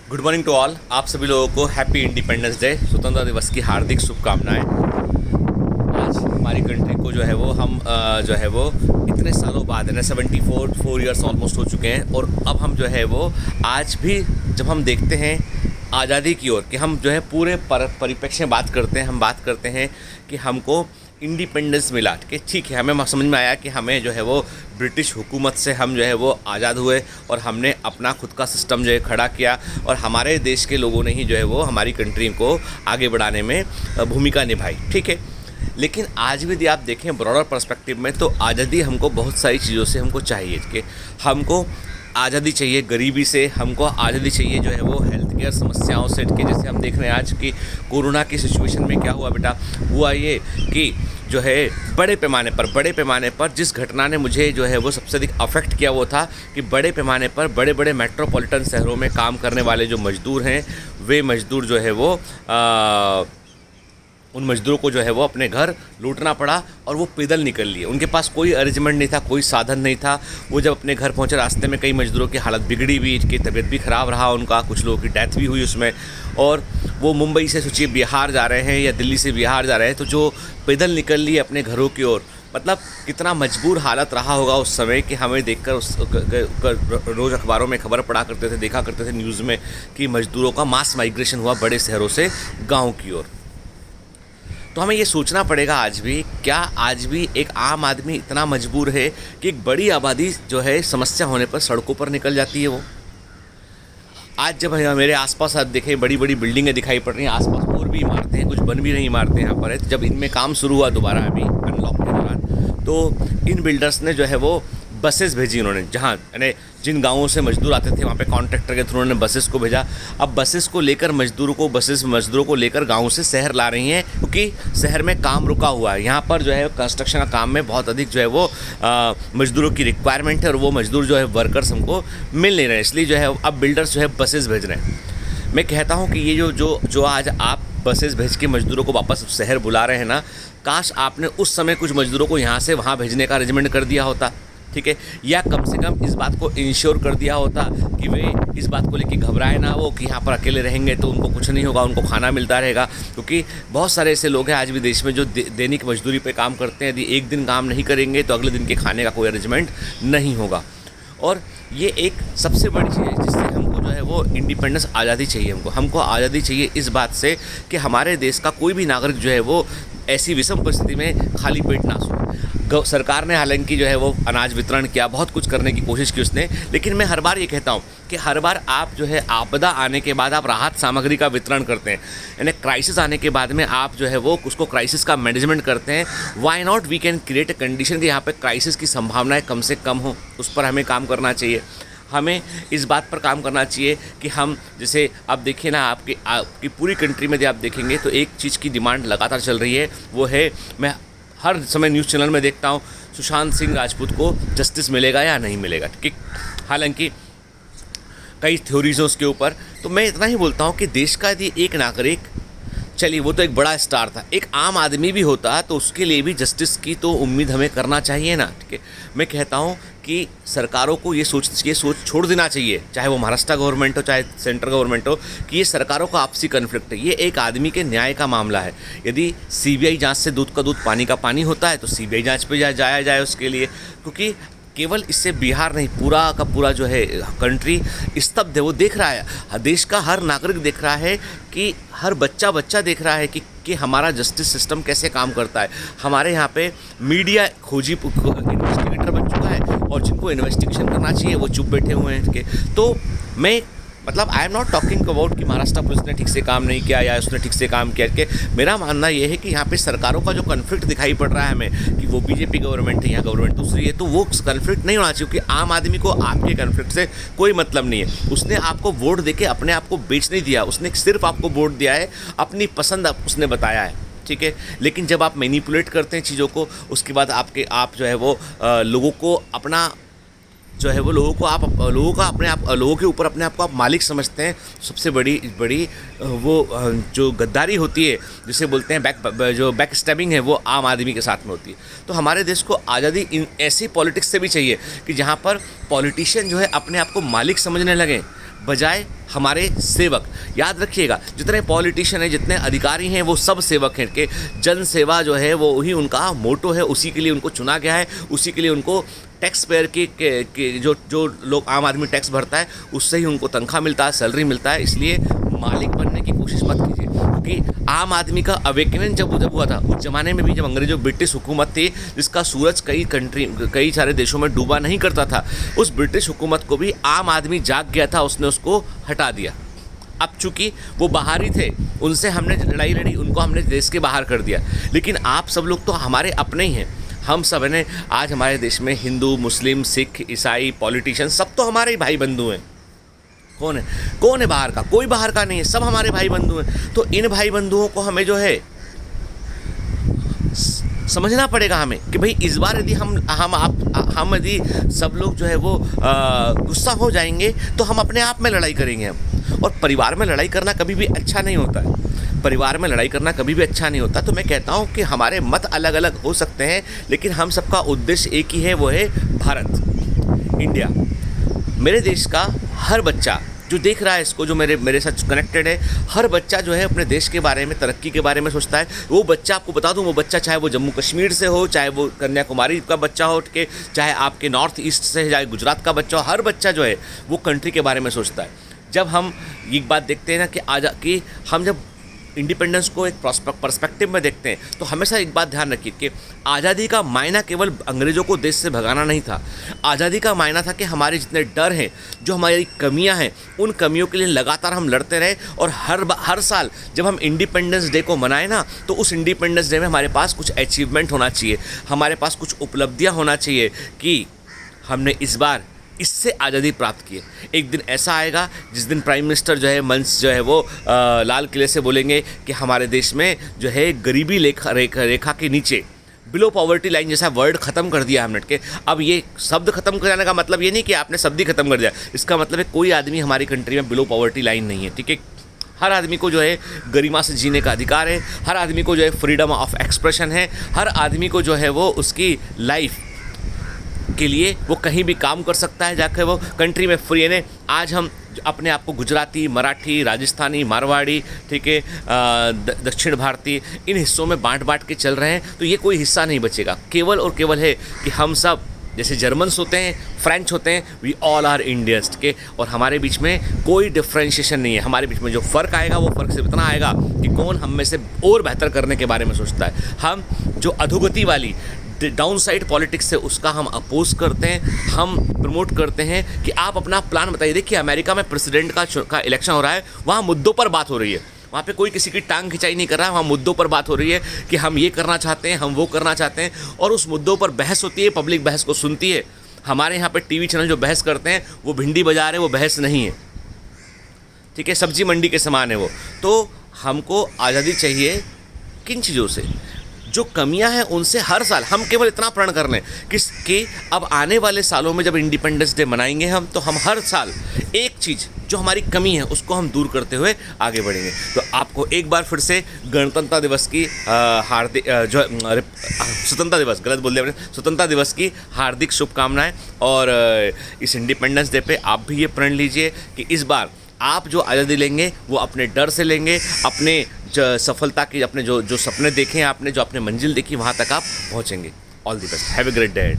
Good morning to all. आप सभी लोगों को हैप्पी इंडिपेंडेंस डे, स्वतंत्रता दिवस की हार्दिक शुभकामनाएं। आज हमारी कंट्री को जो है वो हम जो है वो इतने सालों बाद यानी 74 ईयर्स ऑलमोस्ट हो चुके हैं, और अब हम जो है वो आज भी जब हम देखते हैं आज़ादी की ओर कि हम जो है पूरे परिप्रेक्ष्य में बात करते हैं, हम बात करते हैं कि हमको इंडिपेंडेंस मिला कि ठीक है, हमें समझ में आया कि हमें जो है वो ब्रिटिश हुकूमत से हम जो है वो आज़ाद हुए और हमने अपना खुद का सिस्टम जो है खड़ा किया, और हमारे देश के लोगों ने ही जो है वो हमारी कंट्री को आगे बढ़ाने में भूमिका निभाई। ठीक है, लेकिन आज भी यदि आप देखें ब्रॉडर पर्सपेक्टिव में तो आज़ादी हमको बहुत सारी चीज़ों से हमको चाहिए कि हमको आज़ादी चाहिए गरीबी से, हमको आज़ादी चाहिए जो है वो हेल्थ केयर समस्याओं से कि जैसे हम देख रहे हैं आज की कोरोना की सिचुएशन में क्या हुआ बेटा, हुआ ये कि जो है बड़े पैमाने पर जिस घटना ने मुझे जो है वो सबसे अधिक अफेक्ट किया वो था कि बड़े पैमाने पर बड़े बड़े मेट्रोपॉलिटन शहरों में काम करने वाले जो मज़दूर हैं, वे मज़दूर जो है वो उन मज़दूरों को जो है वो अपने घर लौटना पड़ा और वो पैदल निकल लिए। उनके पास कोई अरेंजमेंट नहीं था, कोई साधन नहीं था। वो जब अपने घर पहुंचे, रास्ते में कई मज़दूरों की हालत बिगड़ी भी, इनकी तबीयत भी ख़राब रहा उनका, कुछ लोगों की डेथ भी हुई उसमें। और वो मुंबई से सोचिए बिहार जा रहे हैं या दिल्ली से बिहार जा रहे हैं, तो जो पैदल निकल लिए अपने घरों की ओर, मतलब कितना मजबूर हालत रहा होगा उस समय कि हमें देखकर रोज़ अखबारों में खबर पढ़ा करते थे, देखा करते थे न्यूज़ में कि मज़दूरों का मास माइग्रेशन हुआ बड़े शहरों से गाँव की ओर। तो हमें ये सोचना पड़ेगा आज भी, क्या आज भी एक आम आदमी इतना मजबूर है कि एक बड़ी आबादी जो है समस्या होने पर सड़कों पर निकल जाती है। वो आज जब मेरे आसपास आप देखें बड़ी बड़ी बिल्डिंगें दिखाई पड़ रही हैं, आसपास और भी इमारतें हैं, कुछ बन भी रही इमारतें यहाँ पर है। तो जब इनमें काम शुरू हुआ दोबारा अभी अनलॉक के दौरान, तो इन बिल्डर्स ने जो है वो बसेस भेजी उन्होंने, जहाँ यानी जिन गाँवों से मजदूर आते थे वहाँ पे कॉन्ट्रैक्टर के थ्रू उन्होंने बसेस को भेजा। अब बसेस को लेकर मजदूरों को लेकर गाँव से शहर ला रही हैं, क्योंकि शहर में काम रुका हुआ है। यहाँ पर जो है कंस्ट्रक्शन का काम में बहुत अधिक जो है वो मजदूरों की रिक्वायरमेंट है, और वो मजदूर जो है वर्कर्स हमको मिल नहीं रहे, इसलिए जो है अब बिल्डर्स जो है बसेस भेज रहे हैं। मैं कहता हूँ कि ये जो आज आप बसेस भेज के मजदूरों को वापस शहर बुला रहे हैं ना, काश आपने उस समय कुछ मजदूरों को यहाँ से वहाँ भेजने का अरेंजमेंट कर दिया होता। ठीक है, या कम से कम इस बात को इंश्योर कर दिया होता कि वे इस बात को लेकर घबराए ना वो कि यहाँ पर अकेले रहेंगे तो उनको कुछ नहीं होगा, उनको खाना मिलता रहेगा। क्योंकि बहुत सारे ऐसे लोग हैं आज भी देश में जो दैनिक मजदूरी पे काम करते हैं, यदि एक दिन काम नहीं करेंगे तो अगले दिन के खाने का कोई अरेंजमेंट नहीं होगा। और ये एक सबसे बड़ी चीज़ है जिससे हमको जो है वो इंडिपेंडेंस आज़ादी चाहिए। हमको आज़ादी चाहिए इस बात से कि हमारे देश का कोई भी नागरिक जो है वो ऐसी विषम परिस्थिति में खाली पेट ना सोए। सरकार ने हालांकि जो है वो अनाज वितरण किया, बहुत कुछ करने की कोशिश की उसने, लेकिन मैं हर बार ये कहता हूँ कि हर बार आप जो है आपदा आने के बाद आप राहत सामग्री का वितरण करते हैं, यानी क्राइसिस आने के बाद में आप जो है वो उसको क्राइसिस का मैनेजमेंट करते हैं। Why not we can create a condition कि यहाँ पे क्राइसिस की संभावनाएं कम से कम हो, उस पर हमें काम करना चाहिए। हमें इस बात पर काम करना चाहिए कि हम जैसे आप देखिए ना, आपकी पूरी कंट्री में यदि आप देखेंगे तो एक चीज़ की डिमांड लगातार चल रही है, वो है, मैं हर समय न्यूज़ चैनल में देखता हूँ, सुशांत सिंह राजपूत को जस्टिस मिलेगा या नहीं मिलेगा। ठीक, हालांकि कई थ्योरीज हैं उसके ऊपर, तो मैं इतना ही बोलता हूँ कि देश का यदि एक नागरिक, चलिए वो तो एक बड़ा स्टार था, एक आम आदमी भी होता तो उसके लिए भी जस्टिस की तो उम्मीद हमें करना चाहिए ना। ठीक है, मैं कहता हूँ कि सरकारों को ये सोच छोड़ देना चाहिए, चाहे वो महाराष्ट्र गवर्नमेंट हो चाहे सेंट्रल गवर्नमेंट हो, कि ये सरकारों का आपसी कन्फ्लिक्ट है, ये एक आदमी के न्याय का मामला है। यदि सीबीआई जांच से दूध का दूध पानी का पानी होता है तो सीबीआई जांच पे जाया जाए उसके लिए, क्योंकि केवल इससे बिहार नहीं, पूरा का पूरा जो है कंट्री स्तब्ध है। वो देख रहा है, देश का हर नागरिक देख रहा है कि हर बच्चा देख रहा है कि हमारा जस्टिस सिस्टम कैसे काम करता है। हमारे यहाँ पे मीडिया खोजी इन्वेस्टिगेटर बन चुका है, और जिनको इन्वेस्टिगेशन करना चाहिए वो चुप बैठे हुए हैं। तो मैं मतलब I am not talking about कि महाराष्ट्र पुलिस ने ठीक से काम नहीं किया या उसने ठीक से काम किया कि मेरा मानना ये है कि यहाँ पे सरकारों का जो कन्फ्लिक्ट दिखाई पड़ रहा है हमें कि वो बीजेपी गवर्नमेंट है या गवर्नमेंट दूसरी है, तो वो कन्फ्लिक्ट नहीं होना चाहिए, क्योंकि आम आदमी को आपके कन्फ्लिक्ट से कोई मतलब नहीं है। उसने आपको वोट देके अपने आप को बेच नहीं दिया, उसने सिर्फ आपको वोट दिया है, अपनी पसंद उसने बताया है। ठीक है, लेकिन जब आप मैनिपुलेट करते हैं चीज़ों को, उसके बाद आप जो है वो लोगों को अपना जो है वो लोगों के ऊपर अपने आप को आप मालिक समझते हैं। सबसे बड़ी वो जो गद्दारी होती है, जिसे बोलते हैं बैक स्टैबिंग है, वो आम आदमी के साथ में होती है। तो हमारे देश को आज़ादी इन ऐसी पॉलिटिक्स से भी चाहिए कि जहाँ पर पॉलिटिशियन जो है अपने आप को मालिक समझने लगें, बजाय हमारे सेवक। याद रखिएगा, जितने पॉलिटिशियन हैं, जितने अधिकारी हैं, वो सब सेवक हैं कि जन सेवा जो है वो ही उनका मोटो है, उसी के लिए उनको चुना गया है, उसी के लिए उनको टैक्स पेयर के जो लोग आम आदमी टैक्स भरता है उससे ही उनको तनख्वाह मिलता है, सैलरी मिलता है। इसलिए मालिक बनने की कोशिश मत कीजिए, क्योंकि आम आदमी का अवेकनिंग जब हुआ था उस ज़माने में भी, जब अंग्रेजों ब्रिटिश हुकूमत थी जिसका सूरज कई सारे देशों में डूबा नहीं करता था, उस ब्रिटिश हुकूमत को भी आम आदमी जाग गया था, उसने उसको हटा दिया। अब चूंकि वो बाहरी थे, उनसे हमने लड़ाई लड़ी, उनको हमने देश के बाहर कर दिया, लेकिन आप सब लोग तो हमारे अपने ही हैं। हम सब ने आज हमारे देश में हिंदू, मुस्लिम, सिख, ईसाई, पॉलिटिशियन सब तो हमारे ही भाई बंधु हैं। कौन है बाहर का? कोई बाहर का नहीं है, सब हमारे भाई बंधु हैं। तो इन भाई बंधुओं को हमें जो है समझना पड़ेगा हमें कि भाई इस बार यदि हम यदि सब लोग जो है वो गुस्सा हो जाएंगे तो हम अपने आप में लड़ाई करेंगे हम। और परिवार में लड़ाई करना कभी भी अच्छा नहीं होता है, परिवार में लड़ाई करना कभी भी अच्छा नहीं होता। तो मैं कहता हूँ कि हमारे मत अलग अलग हो सकते हैं, लेकिन हम सबका उद्देश्य एक ही है, वो है भारत, इंडिया। मेरे देश का हर बच्चा जो देख रहा है इसको, जो मेरे साथ कनेक्टेड है, हर बच्चा जो है अपने देश के बारे में, तरक्की के बारे में सोचता है। वो बच्चा, आपको बता दूं, वो बच्चा चाहे वो जम्मू कश्मीर से हो, चाहे वो कन्याकुमारी का बच्चा हो, के चाहे आपके नॉर्थ ईस्ट से, चाहे गुजरात का बच्चा हो, हर बच्चा जो है वो कंट्री के बारे में सोचता है। जब हम एक बात देखते हैं ना कि हम जब इंडिपेंडेंस को एक पर्सपेक्टिव में देखते हैं तो हमेशा एक बात ध्यान रखिए कि आज़ादी का मायना केवल अंग्रेज़ों को देश से भगाना नहीं था। आज़ादी का मायना था कि हमारे जितने डर हैं, जो हमारी कमियां हैं, उन कमियों के लिए लगातार हम लड़ते रहे। और हर साल जब हम इंडिपेंडेंस डे को मनाएं ना, तो उस इंडिपेंडेंस डे में हमारे पास कुछ अचीवमेंट होना चाहिए, हमारे पास कुछ उपलब्धियाँ होना चाहिए कि हमने इस बार इससे आज़ादी प्राप्त की है। एक दिन ऐसा आएगा जिस दिन प्राइम मिनिस्टर जो है मंच जो है वो लाल किले से बोलेंगे कि हमारे देश में जो है गरीबी रेखा के नीचे, बिलो पॉवर्टी लाइन जैसा वर्ड ख़त्म कर दिया हमने के। अब ये शब्द ख़त्म कर जाने का मतलब ये नहीं कि आपने शब्द ही ख़त्म कर दिया, इसका मतलब है कोई आदमी हमारी कंट्री में बिलो पॉवर्टी लाइन नहीं है, ठीक है। हर आदमी को जो है गरिमा से जीने का अधिकार है, हर आदमी को जो है फ्रीडम ऑफ एक्सप्रेशन है, हर आदमी को जो है वो उसकी लाइफ के लिए वो कहीं भी काम कर सकता है, जाकर वो कंट्री में फ्री है। आज हम अपने आप को गुजराती, मराठी, राजस्थानी, मारवाड़ी, ठीक है, दक्षिण भारतीय, इन हिस्सों में बांट के चल रहे हैं, तो ये कोई हिस्सा नहीं बचेगा। केवल और केवल है कि हम सब जैसे जर्मन्स होते हैं, फ्रेंच होते हैं, वी ऑल आर इंडियंस के, और हमारे बीच में कोई डिफ्रेंशिएशन नहीं है। हमारे बीच में जो फ़र्क आएगा वो फ़र्क सिर्फ इतना आएगा कि कौन हम में से और बेहतर करने के बारे में सोचता है। हम जो अधोगति वाली डाउन साइड पॉलिटिक्स है उसका हम अपोज करते हैं, हम प्रमोट करते हैं कि आप अपना प्लान बताइए। देखिए अमेरिका में प्रेसिडेंट का इलेक्शन हो रहा है, वहाँ मुद्दों पर बात हो रही है, वहाँ पे कोई किसी की टांग खिंचाई नहीं कर रहा है, वहाँ मुद्दों पर बात हो रही है कि हम ये करना चाहते हैं, हम वो करना चाहते हैं, और उस मुद्दों पर बहस होती है, पब्लिक बहस को सुनती है। हमारे यहाँ पे टीवी चैनल जो बहस करते हैं वो भिंडी बजा रहे, वो बहस नहीं है, ठीक है, सब्जी मंडी के समान है वो। तो हमको आज़ादी चाहिए किन चीज़ों से? जो कमियां हैं उनसे। हर साल हम केवल इतना प्रण कर लें कि अब आने वाले सालों में जब इंडिपेंडेंस डे मनाएंगे हम, तो हम हर साल एक चीज़ जो हमारी कमी है उसको हम दूर करते हुए आगे बढ़ेंगे। तो आपको एक बार फिर से गणतंत्र दिवस की हार्दिक स्वतंत्रता दिवस, गलत बोल दिया मैंने, स्वतंत्रता दिवस की हार्दिक शुभकामनाएं। और इस इंडिपेंडेंस डे पे आप भी ये प्रण लीजिए कि इस बार आप जो आज़ादी लेंगे वो अपने डर से लेंगे, अपने सफलता की, अपने जो सपने देखे हैं आपने, जो अपने मंजिल देखी, वहाँ तक आप पहुँचेंगे। All the best, have a great day.